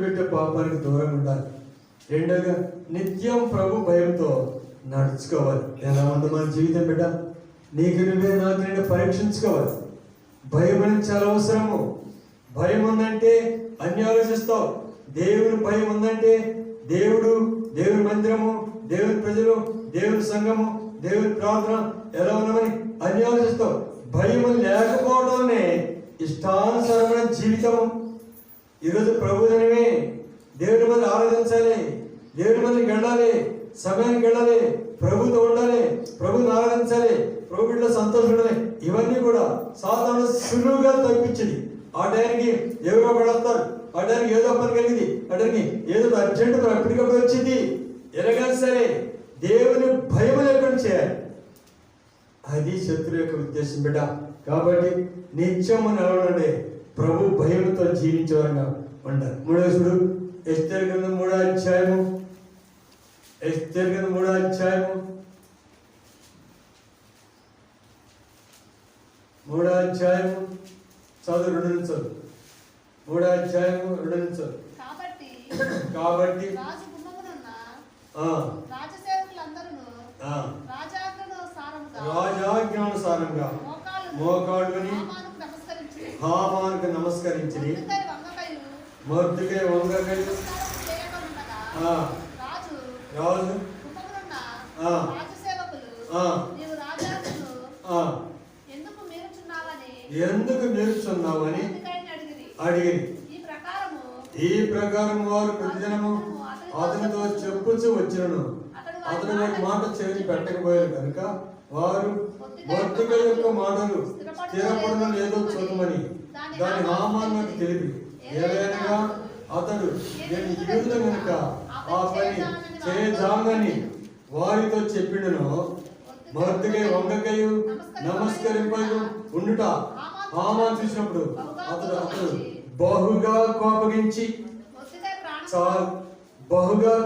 పెట్టే పాపానికి దూరంగా ఉండాలి. రెండోగా నిత్యం ప్రభు భయంతో నడుచుకోవాలి. ఎలా ఉంది మన జీవితం బిడ్డ? నీకు నువ్వే నాకు నేను పరీక్షించుకోవాలి. భయం అనేది చాలా అవసరము. భయం ఉందంటే అన్ని ఆలోచిస్తావు. దేవుని భయం ఉందంటే దేవుడు, దేవుని మందిరము, దేవుని ప్రజలు, దేవుని సంఘము, దేవుని ప్రార్థన ఎలా ఉన్నామని అన్ని ఆలోచిస్తావు. భయం లేకపోవడమే ఇష్టానుసారమైన జీవితం. ఈరోజు ప్రభుత్వమే దేవుని మంది ఆరాధించాలి, దేవుని మందికి వెళ్ళాలి, సమయానికి వెళ్ళాలి, ప్రభుతో ఉండాలి, ప్రభుని ఆరాధించాలి, ప్రభు బిడ్డలో సంతోషం ఉండాలి. ఇవన్నీ కూడా సాధారణ సులువుగా తప్పించింది. ఆ టైంకి ఎవరో పడతారు, ఆ టైంకి ఏదో పని కలిగింది, ఆ టైంకి ఏదో అర్జెంట్ ఎప్పటికప్పుడు వచ్చింది. ఎలాగైనా సరే దేవుని భయం లేకుండా చేయాలి. అది శత్రువు యొక్క ఉద్దేశం బిడ్డ. కాబట్టి నిత్యము నిలబడండి, ప్రభు భయంతో జీవించేవారుగా ఉండాలి. మూడవసుడు ఎస్తేరు గ్రంథం 3వ అధ్యాయము, ఎస్తేరు గ్రంథం 3వ అధ్యాయము 3వ అధ్యాయము చదువు 2 నుంచి చదువు. 3వ అధ్యాయము 2 నుంచి చదువు. కాబట్టి రాజాజ్ఞానుసారంగా మోకాళ్ళుని హామానుకు నమస్కరించి మొర్దెకై వంగకయు రాజు ఎందుకు మీరుచున్నావని అడిగి, ఈ ప్రకారం వారు ప్రతిదినము అతనితో చెప్పుచూ వచ్చినను అతను వారి మాట చెవిని పెట్టకపోయారు కనుక వారు మొర్దెకై యొక్క మాటలు స్థిరపడను లేదో చూడమని దాని హామానుకు తెలిపి, ఏలైనగా అతడు నేను యూదుల కనుక ఆ పని చేయజాలని వారితో చెప్పిండును. మొర్దెకై వంగకయు నమస్కరింపయు ఉండుట హామాను చూసినప్పుడు అతడు బహుగా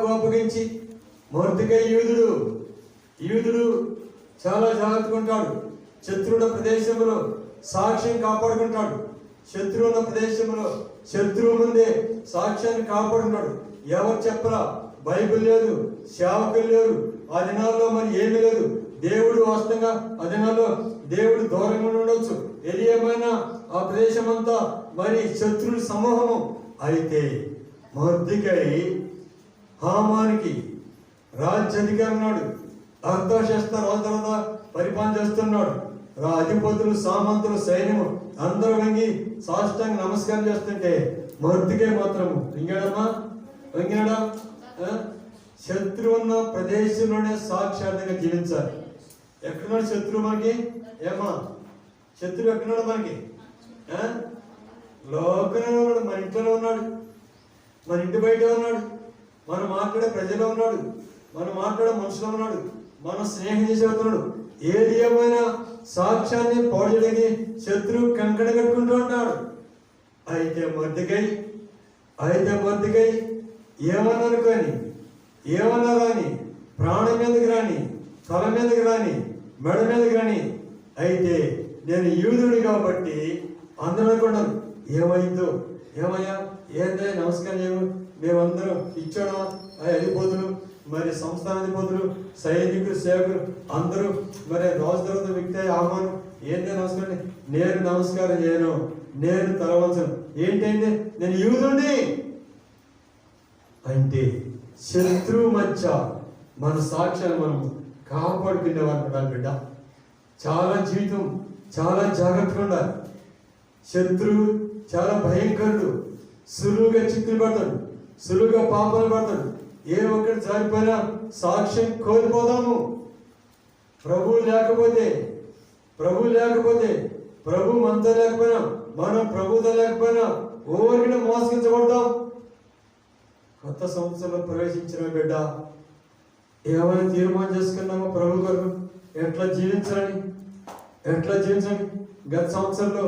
కోపగించి మొర్దెకై యూదుడు చాలా జాగ్రత్తగా ఉంటాడు. శత్రువుల ప్రదేశంలో సాక్ష్యం కాపాడుకుంటాడు. శత్రువు ఉన్న ప్రదేశంలో శత్రువు ముందే సాక్ష్యాన్ని కాపాడుకుంటాడు. ఎవరు చెప్పరా, బైబిల్ లేదు, సేవకులు లేరు, ఆ దినాల్లో మరి ఏమీ లేదు. దేవుడు వాస్తవంగా ఆ దినాల్లో దేవుడు దూరంగా ఉండవచ్చు. ఏమైనా ఆ ప్రదేశం అంతా మరి శత్రువుల సమూహము. అయితే మొర్దెకై హామానికి రాజ్యాధికారి ఉన్నాడు. అర్థశాస్త్ర రాజు తర్వాత పరిపాలన చేస్తున్నాడు. అధిపతులు, సామంతులు, సైన్యము అందరూ వంగి సాష్టాంగ నమస్కారం చేస్తుంటే మొర్దెకై మాత్రము వంగినాడా? శత్రువు ఉన్న ప్రదేశంలోనే సాక్షాత్తుగా జీవించాలి. ఎక్కడున్నాడు శత్రువు మనకి? శత్రువు ఎక్కడున్నాడు మనకి? లోకంలో ఉన్నాడు, మన ఇంట్లోనే ఉన్నాడు, మన ఇంటి బయట ఉన్నాడు, మనం మాట్లాడే ప్రజల్లో ఉన్నాడు, మనం మాట్లాడే మనుషులో ఉన్నాడు, మనం స్నేహం చేసేస్తున్నాడు. ఏది ఏమైనా సాక్ష్యాన్ని పోడడానికి శత్రువు కంకణ కట్టుకుంటూ ఉంటాడు. అయితే మొర్దెకై ఏమన్నాను కానీ, ఏమన్నా రాని, ప్రాణం మీదకి రాని, తల మీదకి రాని, మెడ మీదకి రాని, అయితే నేను యూదుడు కాబట్టి అందరూ అనుకున్నాను. ఏమయ్యా ఏంటో నమస్కారం చేయము, మేమందరం ఇచ్చాడా? అధిపతులు, మరి సంస్థానాధిపతులు, సైనికులు, సేవకులు అందరూ మరి రాజు తర్వాత వ్యక్తి హామాను ఏంటో నమస్కారం. నేను నమస్కారం చేయను, నేను తలవంచను. ఏంటంటే నేను యూదుడిని. అంటే శత్రువు మధ్య మన సాక్ష్యాన్ని మనం కాపాడుకునేవారు బిడ్డ. చాలా జీవితం చాలా జాగ్రత్తగా ఉండాలి. శత్రువు చాలా భయంకరుడు. సులువుగా చిక్కులు పడతాడు, సులువుగా పాపాలు పడతాడు. ఏ ఒక్కటి జారిపోయినా సాక్ష్యం కోల్పోదాము. ప్రభు లేకపోతే, ప్రభు మనతో లేకపోయినా, మనం ప్రభుతో లేకపోయినా ఓరిని మోసగించబడతాం. కొత్త సంవత్సరంలో ప్రవేశించిన బిడ్డ, ఏమైనా తీర్మానం చేసుకున్నామో ప్రభు కొరకు ఎట్లా జీవించాలి. గత సంవత్సరంలో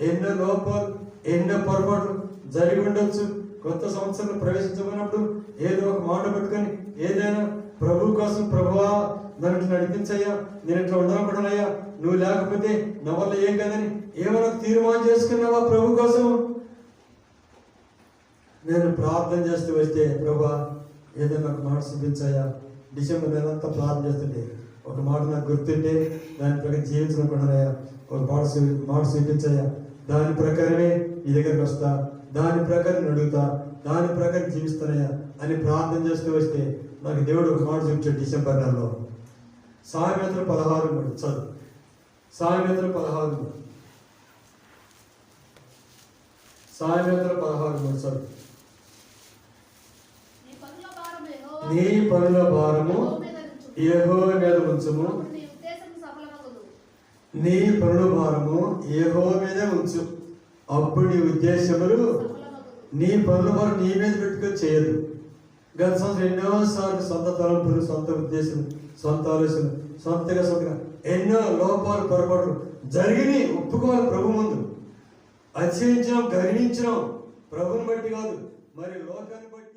ఎన్నో లోపాలు, ఎన్నో పొరపాట్లు జరిగి ఉండొచ్చు. కొత్త సంవత్సరంలో ప్రవేశించబడినప్పుడు ఏదో ఒక మాట పెట్టుకొని ఏదైనా ప్రభు కోసం, ప్రభువా నన్ను నడిపించయ్యా, నేను ఇట్లా ఉండకూడదయ్యా, నువ్వు లేకపోతే నా వల్ల ఏం కదని ఏమైనా తీర్మానం చేసుకున్నావా ప్రభు కోసం? నేను ప్రార్థన చేస్తూ వస్తే ప్రభా ఏదైనా ఒక మాట చూపించాయా, డిసెంబర్ నెలంతా ప్రార్థన చేస్తుంటే ఒక మాట నాకు గుర్తుంటే దాని ప్రకారం జీవించనుకున్నాయా, ఒక మాట చూపించాయా, దాని ప్రకారమే ఈ దగ్గరికి వస్తా, దాని ప్రకారం అడుగుతా, దాని ప్రకారం జీవిస్తానయ్యా అని ప్రార్థన చేస్తూ వస్తే నాకు దేవుడు ఒక మాట చూపించాడు. డిసెంబర్ నెలలో సామెతలు 16 చదువు. సామెతలు 16 సామెతలు 16 చదువు. నీ పనుల భారము యెహోవా మీద ఉంచుము. నీ పనుల భారము యెహోవా మీద ఉంచు, అప్పుడు నీ ఉద్దేశములు, నీ పనుల భారం నీ మీద పెట్టుకొని చేయదు. గత సంవత్సరం ఎన్నోసార్లు సొంత తలంపులు, సొంత ఉద్దేశం, సొంత ఆలోచనలు, సొంతగా ఎన్నో లోపాలు, పొరపాట్లు జరిగినాయి. ఒప్పుకోవాలి ప్రభు ముందు. అతిశయించడం, గర్వించడం ప్రభుని బట్టి కాదు, మరి లోకాన్ని బట్టి.